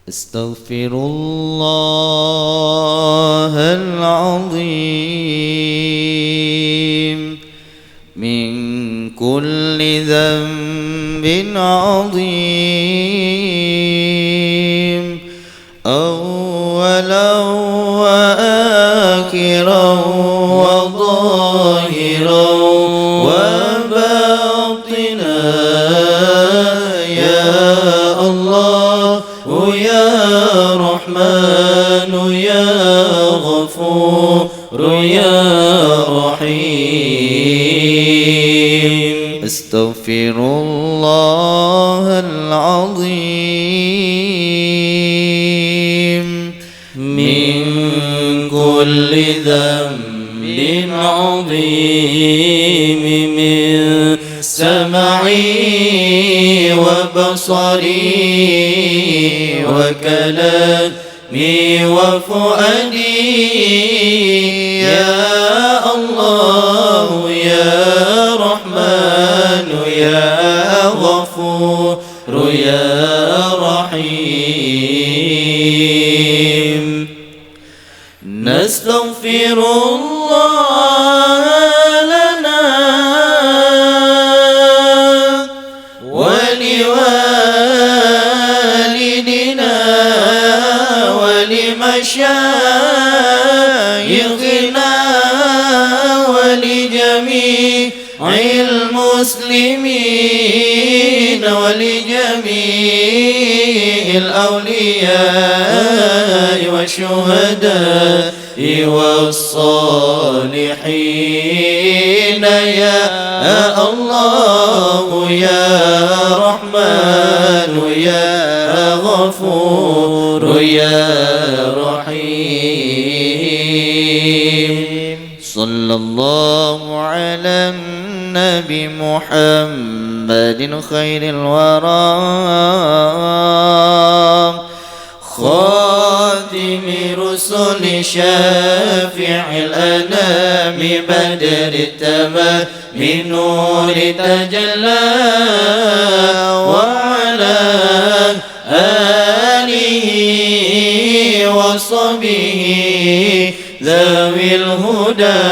أستغفر الله العظيم من كل ذنب عظيم أولا وآخرا وظاهرا وباطنا يا الله يا رحمن يا غفور يا رحيم أستغفر الله العظيم من كل ذنب عظيم من سمعي وبصري وكلامي وفؤادي يا الله يا رحمن يا غفور يا رحيم نستغفر الله لنا ولوالدنا ولمشايخنا ولجميع المسلمين ولجميع الأولياء والشهداء والصالحين يا الله يا رحمن يا غفور يا رحيم صلى الله على النبي محمد خير الورى خاتم رسل شافع الأنام بدر التمام بنور تجلى وعلى آله وصحبه ذوي الهدى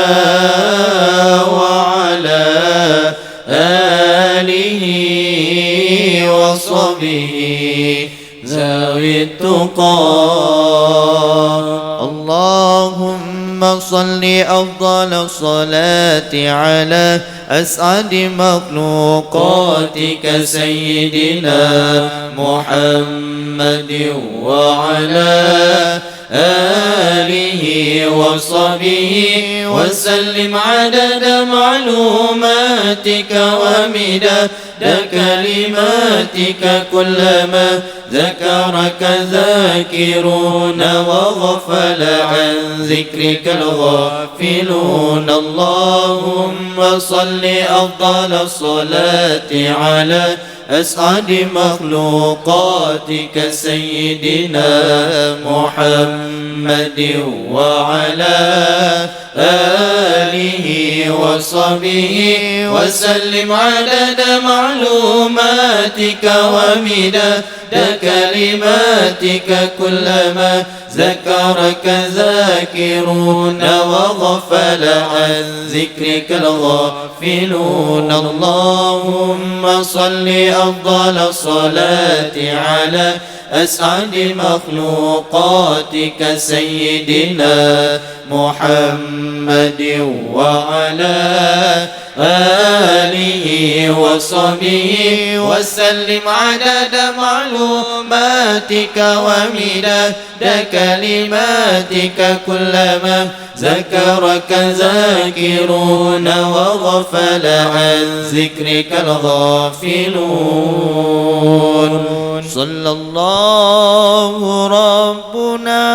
وعلى آله وصحبه ذوي التقى اللهم صل أفضل الصلاة على أسعد مخلوقاتك سيدنا محمد وعلى آله وصحبه وسلم عدد معلوماتك ومداد كلماتك كلما ذكرك ذاكرون وغفل عن ذكرك الغافلون اللهم صل أفضل الصلاة على أسعد مخلوقاتك سيدنا محمد وعلى آله وصحبه وسلم عدد معلوماتك ومداد كلماتك كلما ذكرك ذاكرون وغفل عن ذكرك الغافلون اللهم صل أفضل الصلاة على أسعد مخلوقاتك سيدنا محمد وعلى آله وصحبه وسلم عدد معلوماتك ومداد كلماتك كلما ذكرك ذاكرون وغفل عن ذكرك الغافلون صلى الله ربنا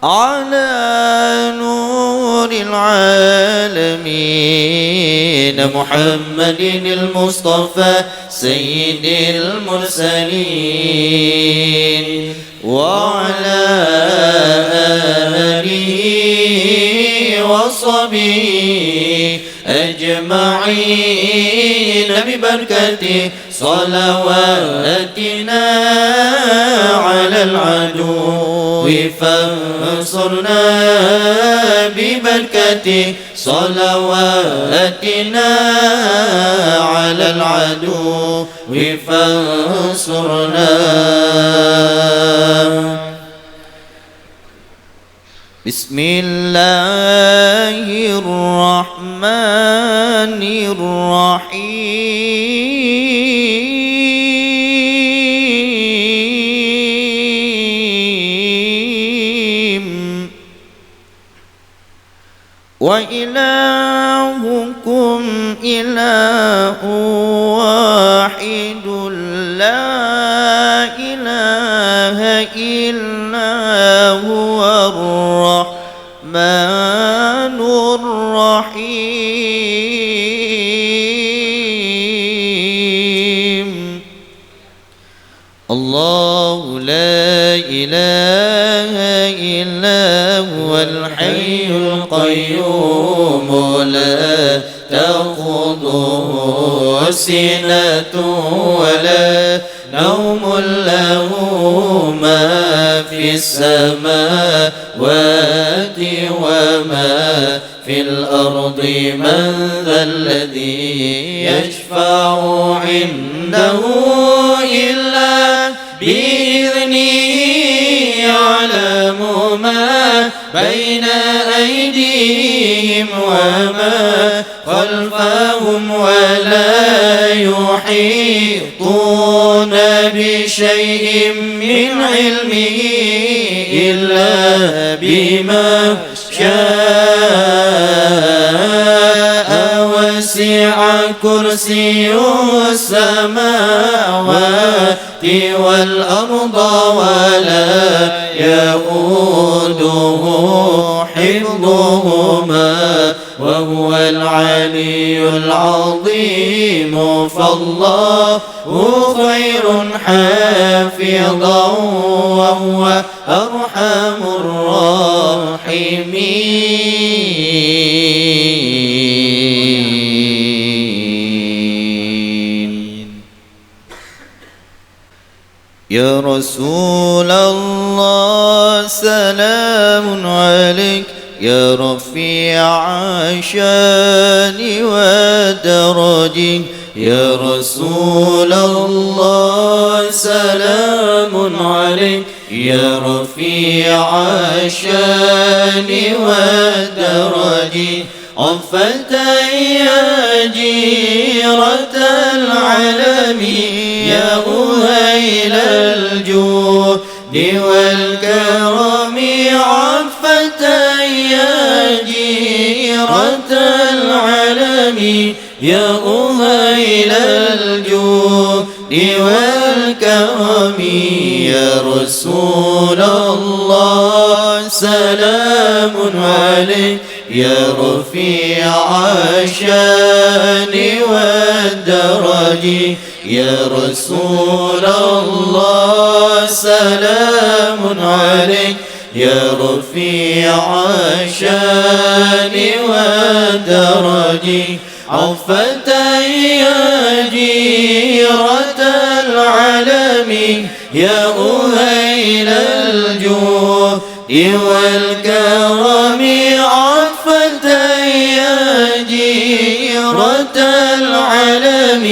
على نور العالمين محمد المصطفى سيد المرسلين وعلى آله وصحبه أجمعين ببركة صلواتنا على العدو فانصرنا ببركة صلواتنا على العدو فانصرنا. بسم الله الرحمن الرحيم. وإلهكم إله واحد لا إله إلا هو الرحمن الرحيم. الله لا إله إلا هو الحي القيوم لا تأخذه سنة ولا نوم له ما في السماوات وما في الأرض. من ذا الذي يشفع عنده إلا بإذنه. يعلم ما بين أيديهم وما خلفهم ولا يحيطون بشيء من علمه إلا بما شاء. وسع كرسيه السماوات والأرض ولا يؤوده حفظهما وهو العلي العظيم. فالله خير حافظا وهو أرحم الراحمين. يا رسول الله سلام عليك يا رفيع شان ودرج. يا رسول الله سلام عليك يا رفيع شان ودرج. عفت يا جيرة العالم يا أهيل الجود والكرم. عفت يا جيرة العالم يا أهيل الجود والكرم. يا رسول الله سلام عليك يا رفيع الشان والدرج. يا رسول الله سلام عليك يا رفيع الشان والدرج. عفت يا جيرة العالم يا أهيل الجود والكرم. عفت يا جيرة العالم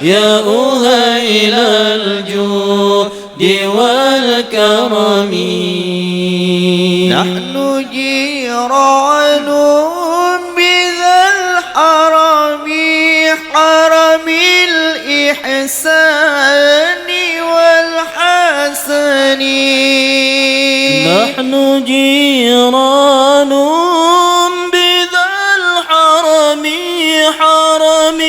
يا أهيل الجود والكرم. نحن جيران بذا الحرم حرم الإحسان والحسن. نحن جيران بذا الحرم حرم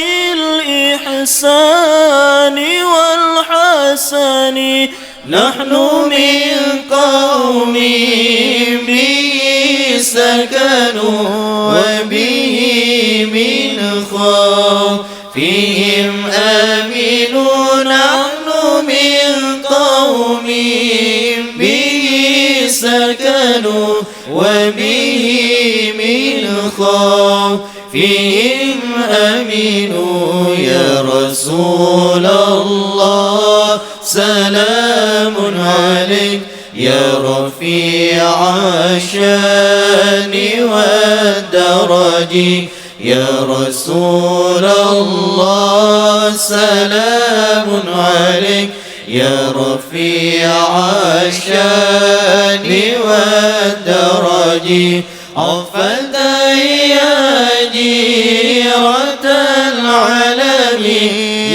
الإحسان والحسن. نحن من قوم به سكنوا وبه من خوفهم آمنوا. نحن من قوم به سكنوا وبه من خوفهم الأمين يا رسول الله سلام عليك يا رفيع الشان والدرج يا رسول الله سلام عليك يا رفيع الشان والدرج عفت يا جيرة العالم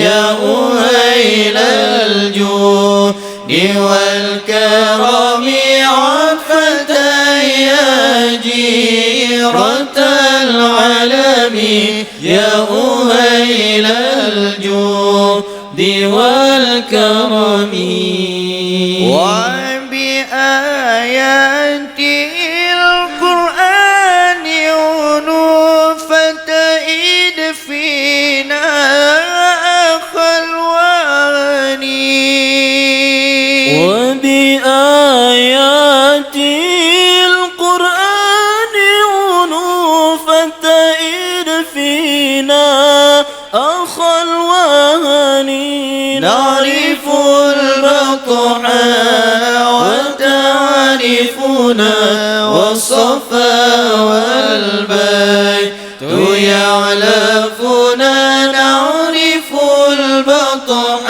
يا أهيل الجود والكرم عفت يا جيرة العالم يا أهيل الجود والكرم وبآيات القرآن عنوفة إذ فينا خلواني وبآيات القرآن عنوفة إذ فينا أخلواني نعرف البطحاء وتعرفنا والصفا والبيت يعلفنا نعرف البطحاء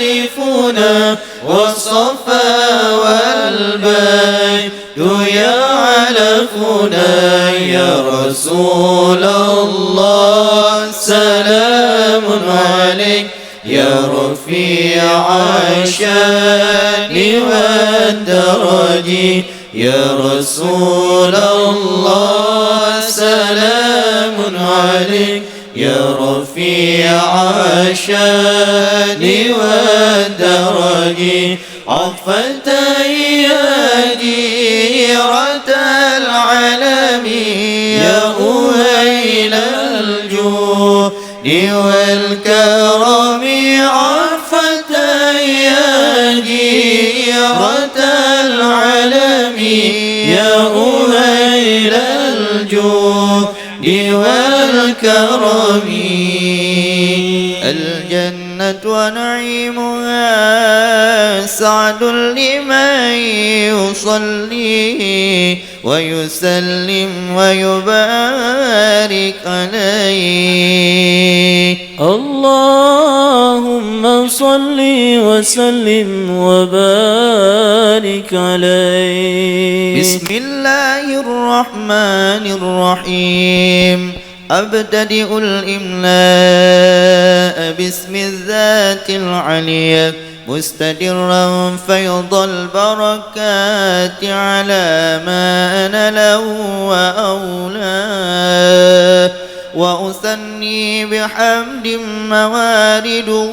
وتعرفنا والصفا والبيت يعلفنا يا رسول الله سلام عليك يا رفيع الشان والدرج يا رسول الله سلام عليك يا رفيع الشان والدرج عفت يا جيرة العالم يا أهيل الجود والكرم عفت يا جيرة العالم يا أهيل الجود والكرم الجنة ونعيمها سعد لمن يصلي ويسلم ويبارك عليه اللهم صل وسلم وبارك عليه بسم الله الرحمن الرحيم أبتدئ الإملاء باسم الذات العلية مستدرا فيض البركات على ما أنا له وأولاه وأثني بحمد موارده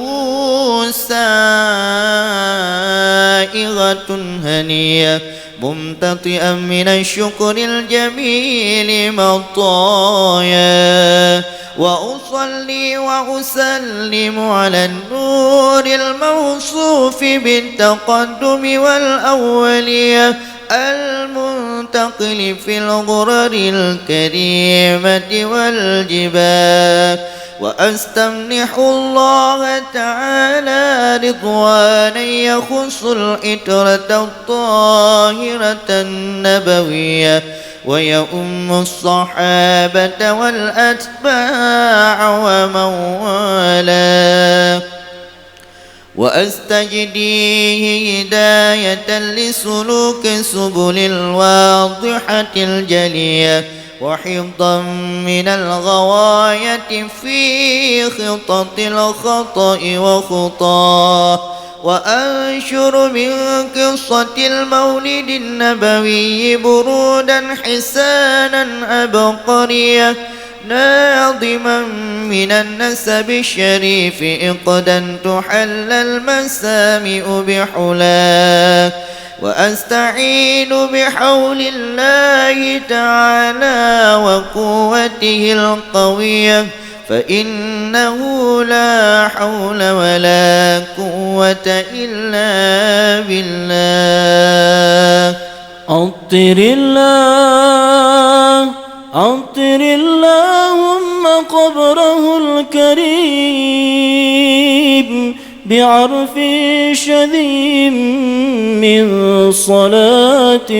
سائغة هنية ممتطئا من الشكر الجميل مطايا وأصلي وأسلم على النور الموصوف بالتقدم والأولية المنتقل في الغرر الكريمة والجبال وأستمنح الله تعالى رضوانا يخص الإترة الطاهرة النبوية ويؤم الصحابة والأتباع ومن والاه وأستجديه هداية لسلوك سبل الواضحة الجلية وحفظا من الغواية في خطط الخطأ وخطاه وأنشر من قصة المولد النبوي برودا حسانا أبقرية ناظما من النسب الشريف إقدا تحل المسامع بحلاه وأستعين بحول الله تعالى وقوته القوية فإنه لا حول ولا قوة إلا بالله عطر الله عطر الله الكريم بعرف شذي من صلاة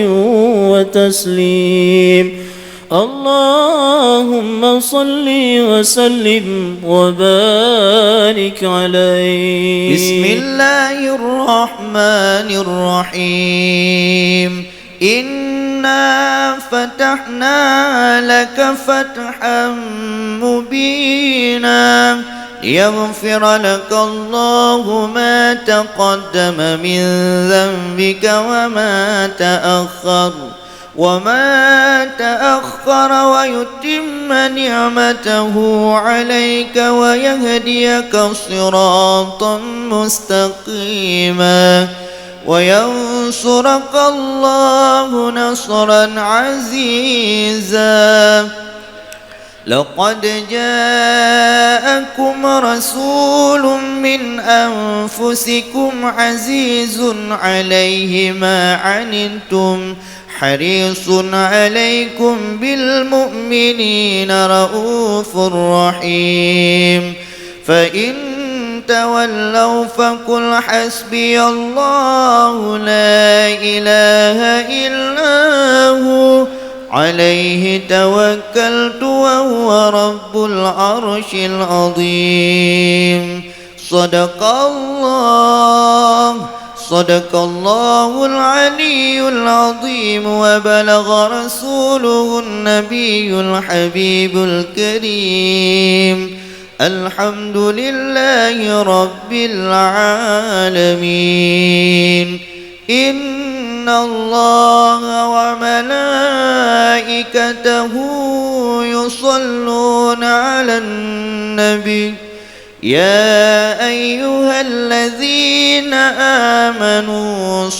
وتسليم. اللهم صل وسلم وبارك عليه. بسم الله الرحمن الرحيم. إنا فتحنا لك فتحا مبينا ليغفر لك الله ما تقدم من ذنبك وما تأخر ويتم نعمته عليك ويهديك صراطا مستقيما وينصرك الله نصرا عزيزا. لقد جاءكم رسول من أنفسكم عزيز عليه ما عنتم حريص عليكم بالمؤمنين رؤوف رحيم. فإن تولوا فقل حسبي الله لا إله إلا هو عليه توكلت وهو رب العرش العظيم. صدق الله العلي العظيم. وبلغ رسوله النبي الحبيب الكريم. الحمد لله رب العالمين. إن الله وملائكته يصلون على النبي يا أيها الذين آمنوا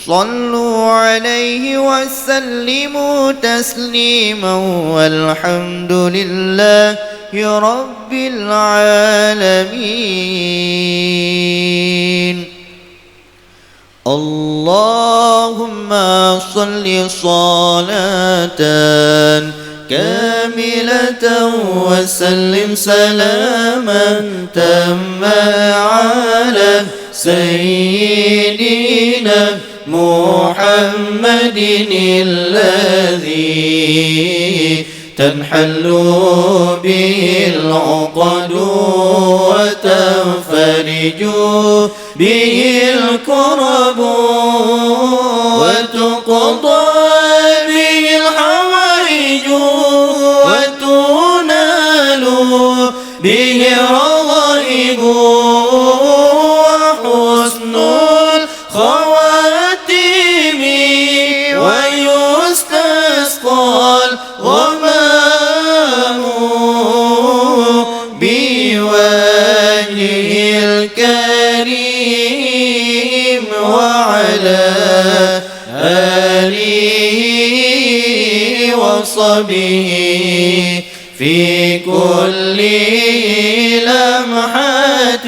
صلوا عليه وسلموا تسليما والحمد لله رب العالمين. اللهم صل صلاة كاملة وسلم سلاما تاما على سيدنا محمد الذي تنحل به العقد وتنفرج به الكرب وتقضى به الحوائج وتنال به الرغائب وحسن الخواتيم ويستسقى الغمام بوجهه الكريم وعلى آله وصحبه في كل لمحة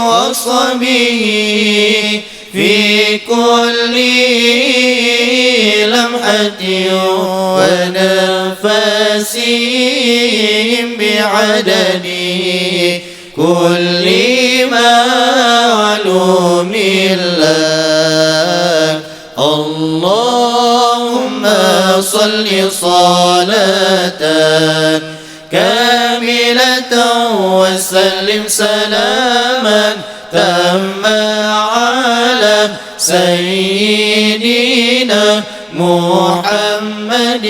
وصحبه في كل لمحة ونفس بعدد كل معلوم لك. اللهم صل صلاة كاملة وسلم سلاما تاما على سيدنا محمد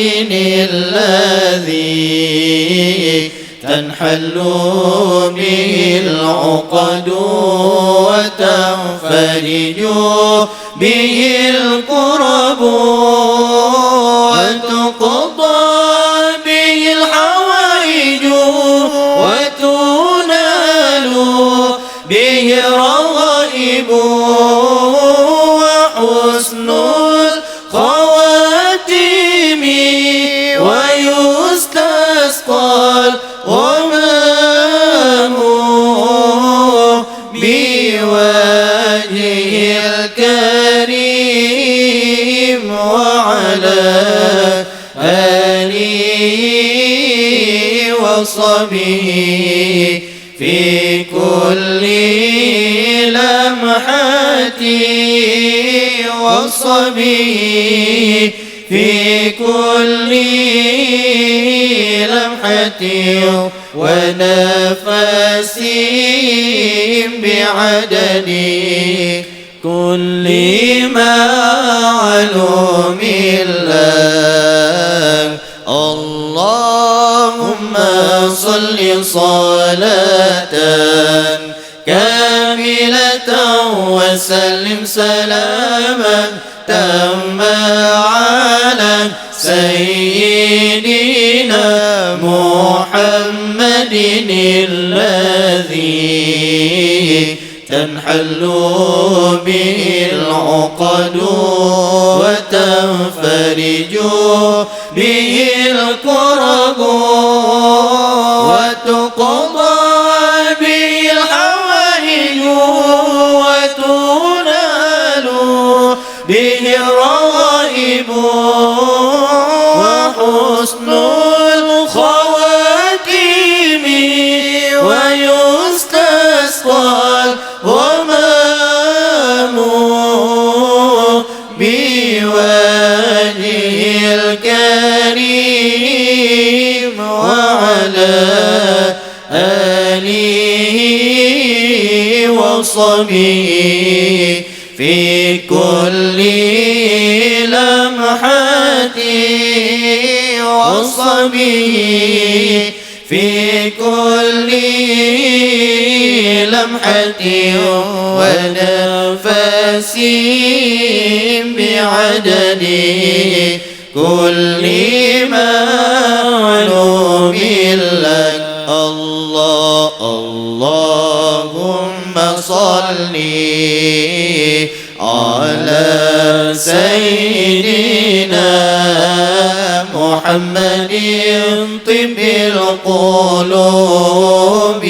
الذي تنحل به العقد وتنفرج به الكرب وتقضى به الحوائج وتنال به الرغائب وحسن الخواتيم ويستسقى الغمام بوجهه الكريم وعلى وصبه في كل لمحة وصبه في كل لمحة ونفس بعدد كل معلوم الله. اللهم صل صلاة كاملة وسلم سلاما تاما على سيدنا محمد الذي تنحل به العقد وتنفرج به الكرب وتقضى به الحوائج وتنال به الرغائب وحسن الخواتيم ويستسقى الغمام بوجه الكريم وعلى آله وصحبه في كل لمحة وصبه في كل لمحة ونفس بعدد كل معلوم لك. الله اللهم صل على سيدنا محمد طب القلوب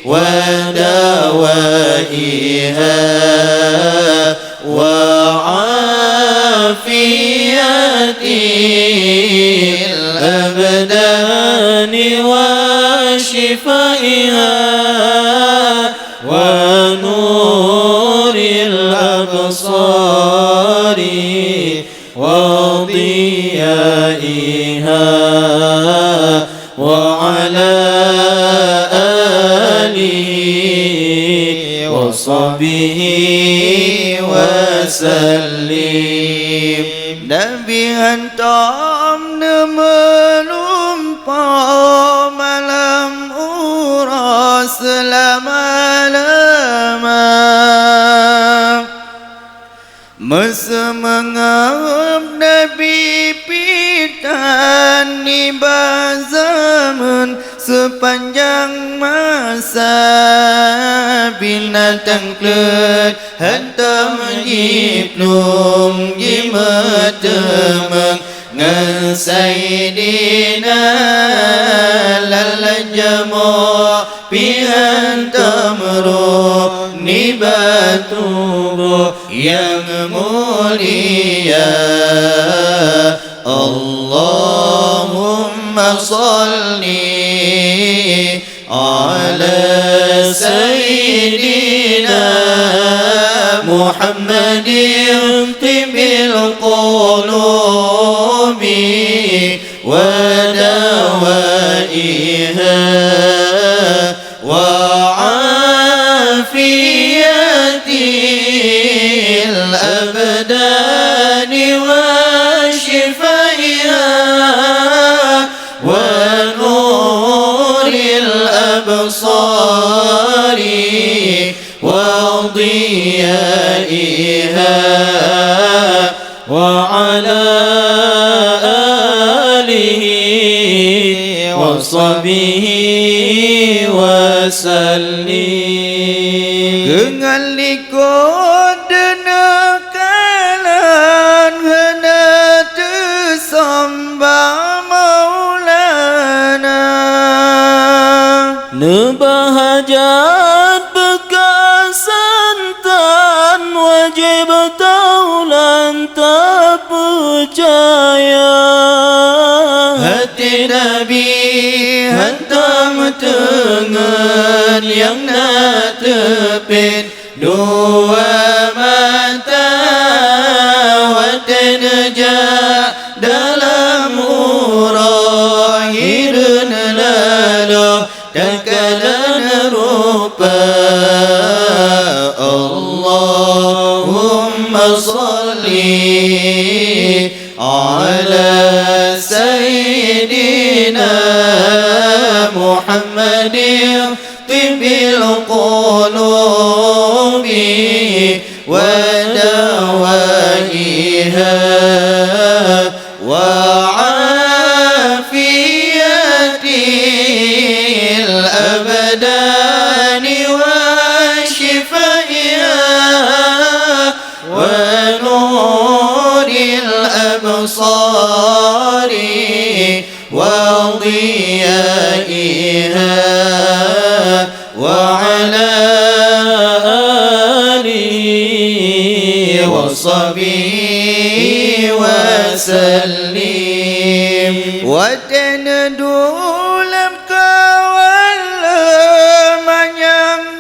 ودوائها وعافية الأبدان وشفائها ونور الأبصار وضيائها وعلى آله وصحبه وسلم. Nabi hentam melumpah malam uras selama-lama Mesemengap Nabi pitan nibah zaman sepanjang masa binatang klet hantam jiplum jimatemeng ngan Sayyidina lalajamo pihan tamro nibatubo yang mulia. Allahumma salli ala Sayyidina Muhammadin tibil qulubi wa dawaiha wa afiyatil abdani wa shifaiha wa nuril absari wa diyaiha wa ala alihi wa sahbihi wa sallim. Dengan likod nakalan hana tersambah maulana Nebahajat bekas santan wajib taulan tak percaya hati Nabi hantam tangan yang nak tepin dua mata watan jah dalam urahirun lalu takalan rupa Allahumma salli ala sayyidina Muhammadin tibbil qulubi wa dawaiha wa afiyatil abdani wa shifaiha wa nuril absari wa ضيائها وعلى آله وصحبه وسلم وتندول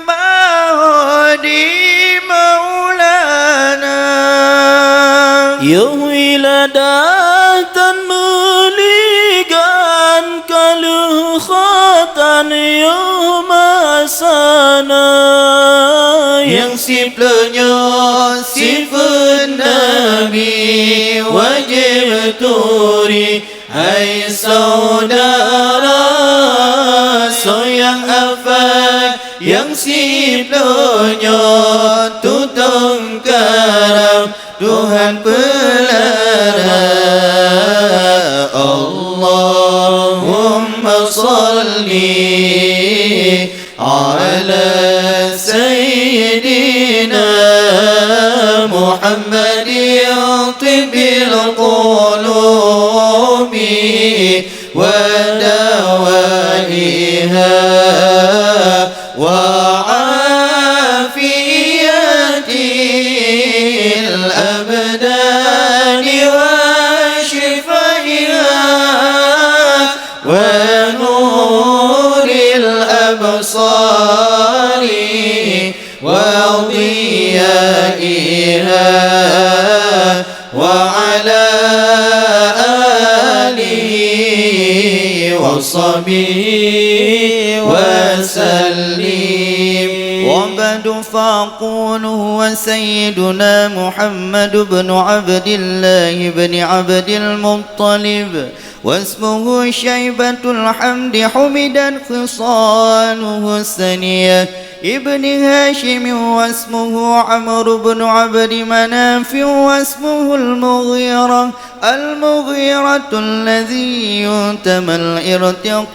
menyembah di Maulana Yahwiladatan meligan kalukhatan yawmasana yang simplenya sifat Nabi wajib turi hai saudara soyang afak yang simplenya tutong karam Tuhan pelara Allahumma salli ala sayyidina Muhammadin tibbil qulubi wa dawaiha wa afiyatil abdani wa shifaiha wa nuril absari wa ضيائها وعلى آله وصحبه وسلم وبعد فأقول هو سيدنا محمد بن عبد الله بن عبد المطلب واسمه شيبة الحمد حمدت خصاله السنية ابن هاشم واسمه عمرو بن عبد مناف واسمه المغيرة الذي ينتمى الارتقاء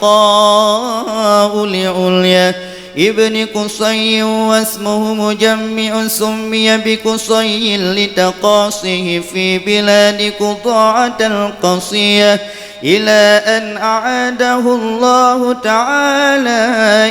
لعليا ابن قصي واسمه مجمع سمي بقصي لتقاصه في بلاد قطاعة القصية إلى أن أعاده الله تعالى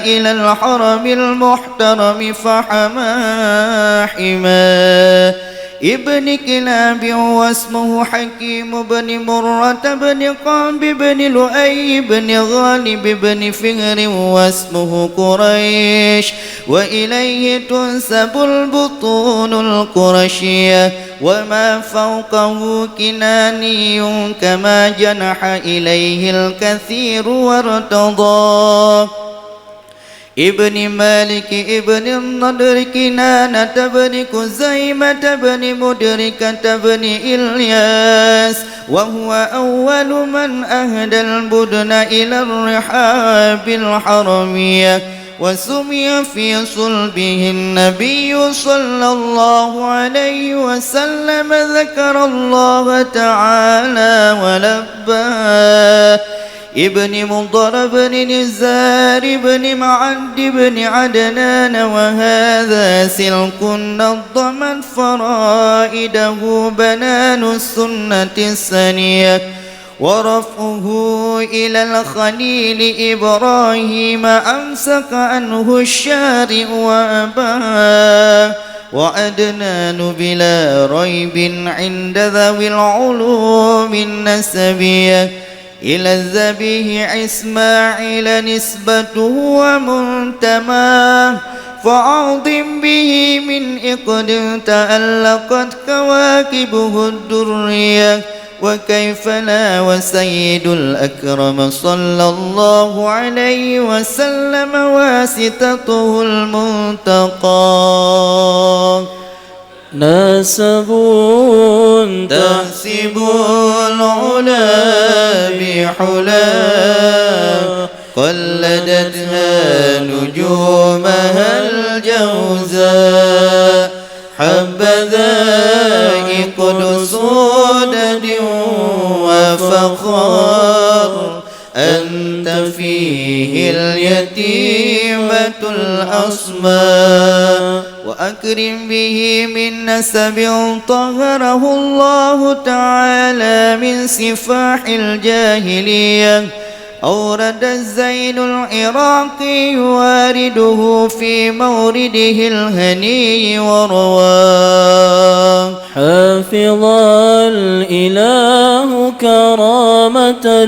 إلى الحرم المحترم فحما حما ابن كلاب واسمه حكيم بن مرة بن قاب بن لؤي بن غالب بن فهر واسمه قريش وإليه تنسب البطون القرشية وما فوقه كناني كما جنح إليه الكثير وارتضى ابن مالك ابن النضر كنانة بن كزيمة بن مدركة بن إلياس وهو أول من أهدى البدن إلى الرحاب الحرمية وسمي في صلبه النبي صلى الله عليه وسلم ذكر الله تعالى ولباه ابن مضر بن نزار بن معد بن عدنان وهذا سلك نظمت فرائده بنان السنة السنية ورفعه إلى الخليل إبراهيم أمسك عنه الشارع وأباه وعدنان بلا ريب عند ذوي العلوم النسبية إلى الذبيح إسماعيل نسبته ومنتماه فأعظم به من إقد تألقت كواكبه الدرية وكيف لا وسيد الأكرم صلى الله عليه وسلم واسطته المنتقى ناسب تحسب العلا بحلا قلدتها نجومها الجوزاء حبذا إقد سودد وفخار أنت فيه اليتيمة الأصماء وأكرم به من نسب طهره الله تعالى من سفاح الجاهلية أورد الزين العراقي وارده في مورده الهني ورواه حافظ الإله كرامة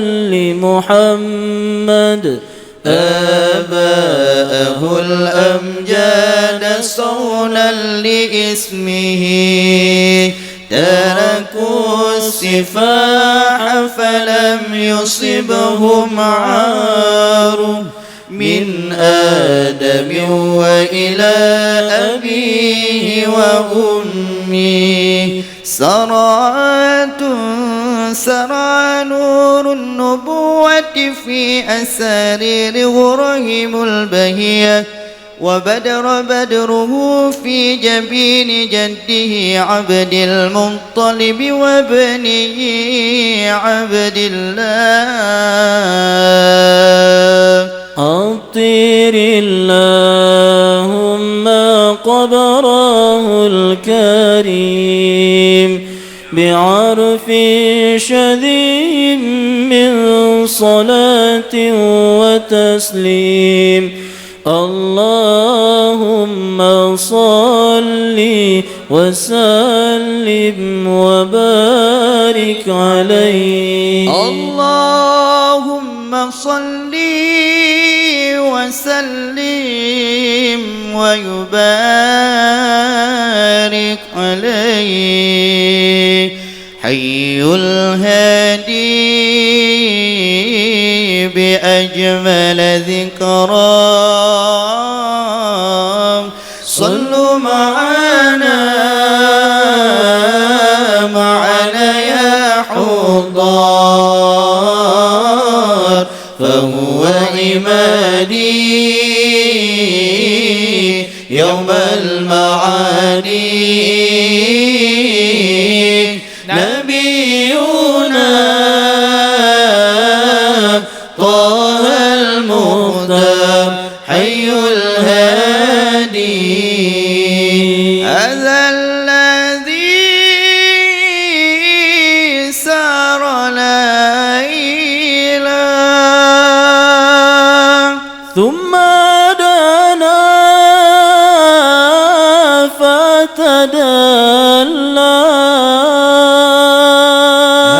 لمحمد آباءه الأمجاد صونا لإسمه تركوا السفاح فلم يصبهم عار من آدم وإلى أبيه وأمه سرى نور النبوة في أسارير غرهم البهية بدره في جبين جده عبد المطلب وابنه عبد الله أطير اللهم قبره الكريم بعرف شديد من صلاة وتسليم اللهم صل وسلم وبارك عليه اللهم صل وسلم ويبارك عليه حي الهادي بأجمل ذكرى صلوا معنا يا حضار فهو عمادي يوم المعادي نبينا طه المختار حي الهادي هذا الذي سار ليلا ثم دنا فتدلى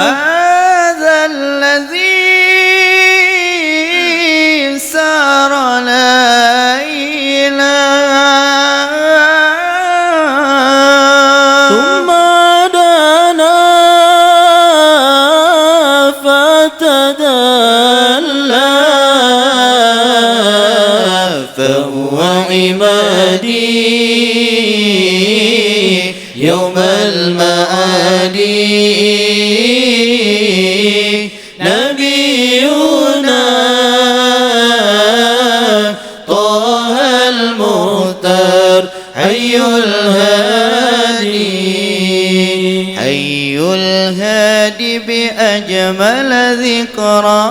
هذا الذي سار ليلا ثم دنا فتدلى فهو عمادي يوم المعادي نبينا طه المختار حي الهادي حي الهادي بأجمل ذكرى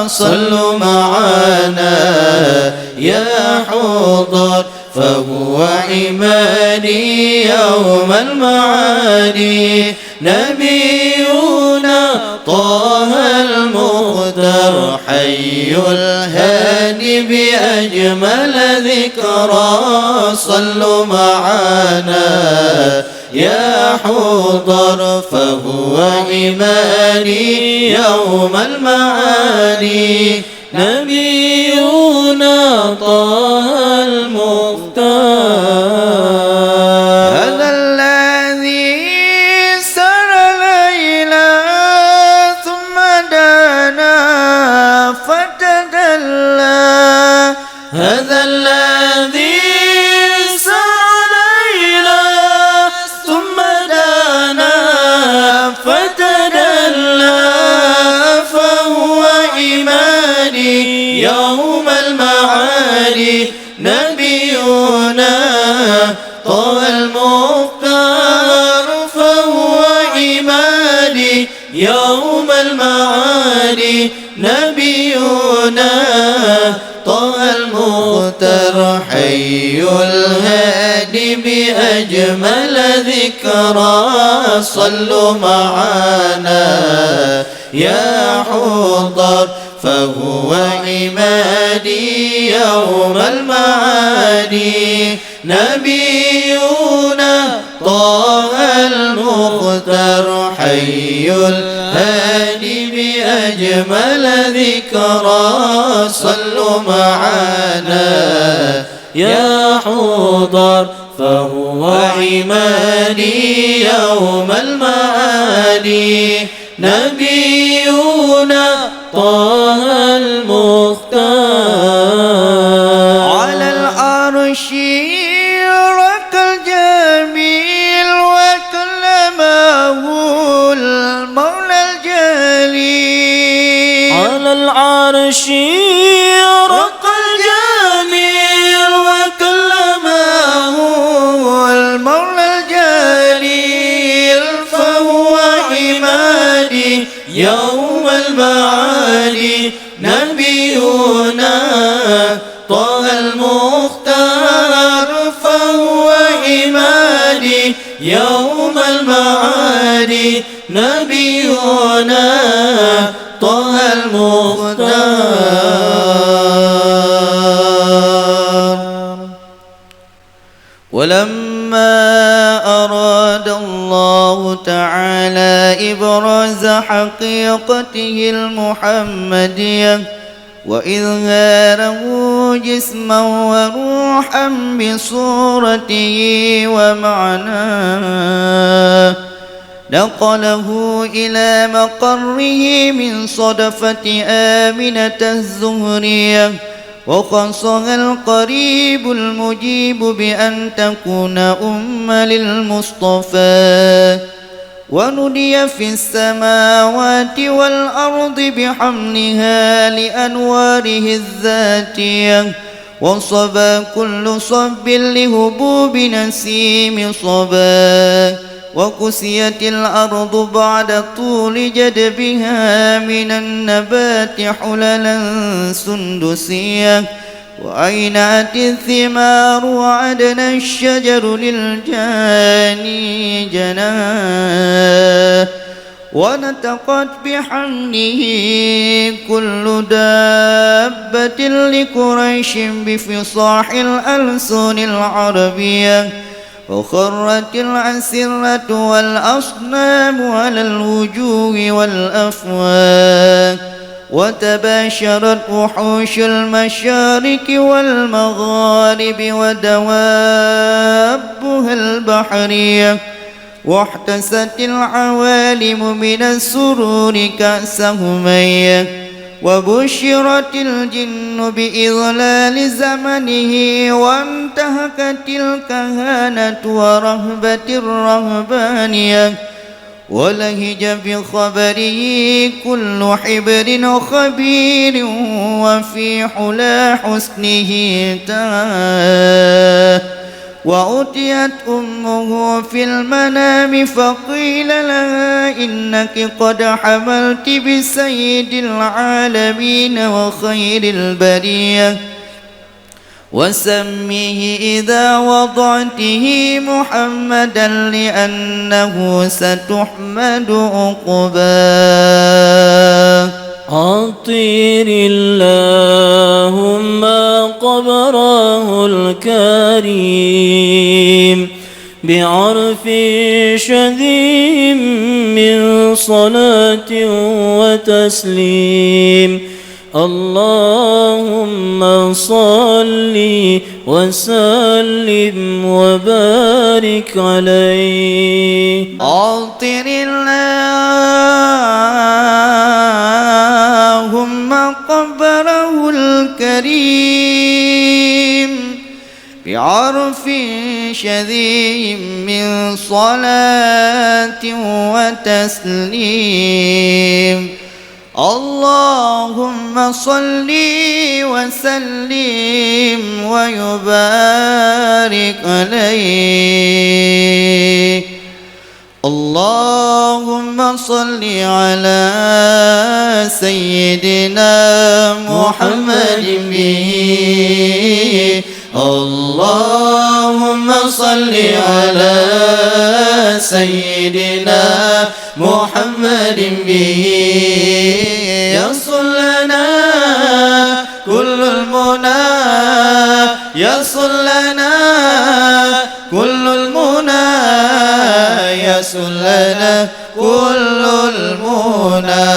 صلوا معنا يا حضر فهو عمادي يوم المعادي نبينا طه المختار حي الهادي بأجمل ذكرى صلوا معنا يا حضر فهو إيماني يوم المعاني نبينا طه المختار هذا الذي سر ليلا ثم دنا فتدلى هذا الذي سر ليلا ثم دنا فتدلى فهو إيماني يوم المعاني نبينا طه المختار فهو إيماني يوم المعاني نبينا طه المختار حي الهادي بأجمل ذكرى صلوا معنا يا حضر فهو عمادي يوم المعاني نبينا طه المختار حي الهادي بأجمل ذكرى صلوا معنا يا حضر فهو وعمادي يوم المعاني نبينا طه المختار على العرش رك الجميل وكلمه المولى الجليل على العرش رق الجميل وكلمه المولى الجليل فهو عمادي يوم المعاني نبينا طه المختار فهو عمادي يوم المعاني نبينا طه المختار ولما أراد الله تعالى إبراز حقيقته المحمدية وإظهاره جسما وروحا بصورته ومعناه نقله إلى مقره من صدفة آمنة الزهرية وخصها القريب المجيب بأن تكون للمصطفى ونودي في السماوات والأرض بحملها لأنواره الذاتية وصبا كل صب لهبوب نسيم صبا وكسيت الأرض بعد طول جدبها من النبات حللا سندسية وأينعت الثمار وعدنا الشجر للجاني جناه ونطقت بحمده كل دابة لقريش بفصاح الألسن العربية وخرت الأسرة والأصنام على الوجوه والأفواه وتباشرت وحوش المشارق والمغارب ودوابها البحرية واحتست العوالم من السرور كأس همية وبشرت الجن بإضلال زمنه وانتهكت الكهانة ورهبة الرهبانية ولهج بخبره كل حبر خبير وفي حلا حسنه تاه وأتيت أمه في المنام فقيل لها إنك قد حملت بسيد العالمين وخير البرية وسميه إذا وضعته محمدا لأنه ستحمد عقباه عطير اللهم قبره الكريم بعرف شذي من صلاة وتسليم. اللهم صل وسلم وبارك عليه. عطر اللهم قبره الكريم بعرف شذي من صلاة وتسليم. اللهم صل وسلم ويبارك عليه. اللهم صل على سيدنا محمد به. اللهم صل على سيدنا محمد به. يصل لنا كل المنى، يصل لنا كل المنى، يصل لنا كل المنى،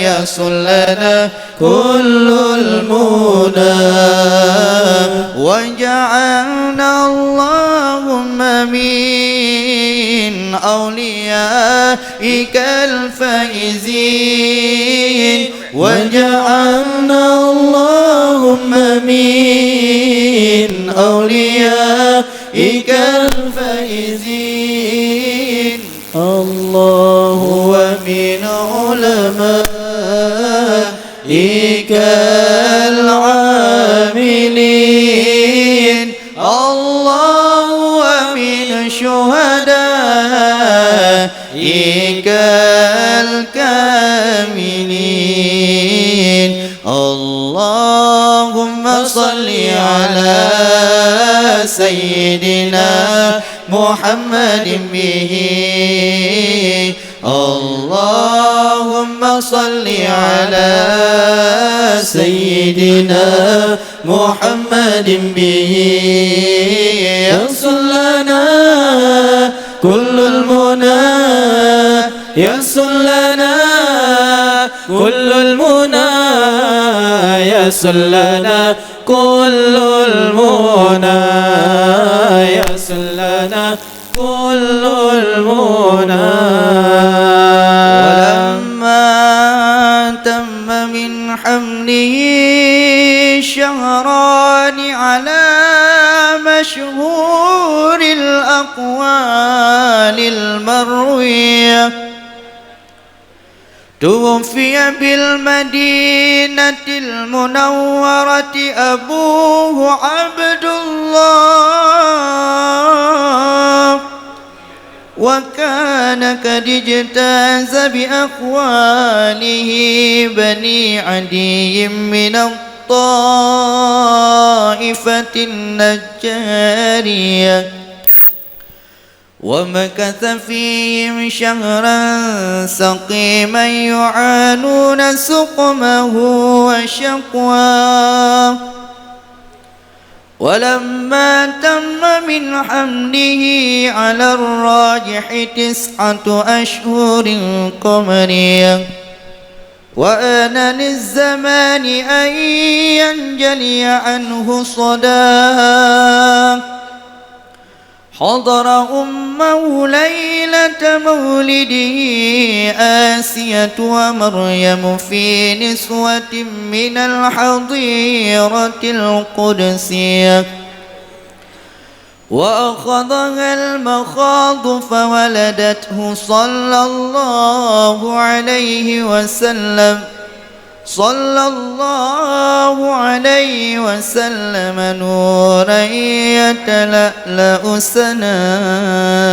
يصل لنا كل المنى. وجعلنا اللهم من أوليائك الفائزين. وجعلنا اللهم من أوليائك الفائزين. الله ومن علمائك العاملين. الله ومن شهدائك الكاملين. اللهم صل على سيدنا محمد به. اللهم صل على سيدنا محمد به. يصل لنا كل المنى، يصل لنا كل المنى، يصل لنا كل المنى، يصل لنا كل المنى. ولما تم من حمله شهران على مشهور الأقوال المروية، توفي بالمدينة المنورة أبوه عبد الله، وكان قد اجتاز بأقواله بني عدي من الطائفة النجارية، ومكث فيهم شهرا سقيما يعانون سقمه وشقواه. ولما تم من حمله على الراجح 9 أشهر قمرية، وآن للزمان أن ينجلي عنه صداه، حضر أمه ليلة مولده آسية ومريم في نسوة من الحظيرة القدسية، وأخذها المخاض فولدته صلى الله عليه وسلم، صلى الله عليه وسلم نورا يتلألأ سناه.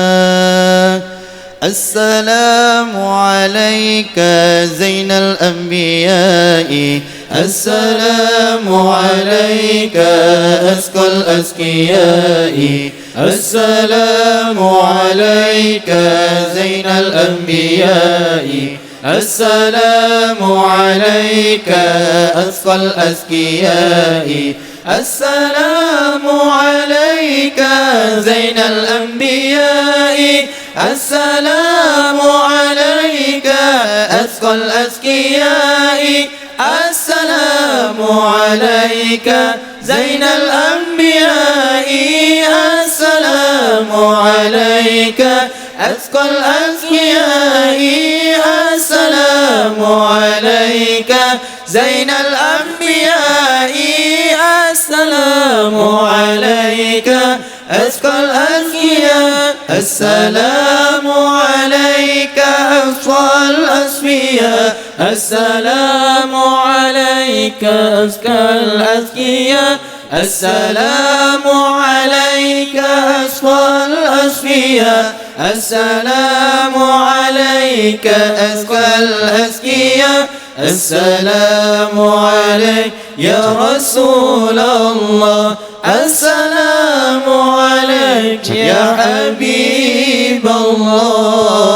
السلام عليك زين الأنبياء، السلام عليك أزكى الأزكياء، السلام عليك زين الأنبياء، السلام عليك أزكى الأزكياء، السلام عليك زين الأنبياء السلام عليك أزكى الأزكياء السلام عليك زين الأنبياء السلام عليك أزكى الأزكياء السلام عليك زين الأنبياء السلام عليك أزكى الأزكياء السلام عليك أفضل الأصفياء السلام عليك أزكى الأزكياء السلام عليك أصفى الأصفياء السلام عليك أزكى الأزكياء السلام عليك يا رسول الله السلام عليك يا حبيب الله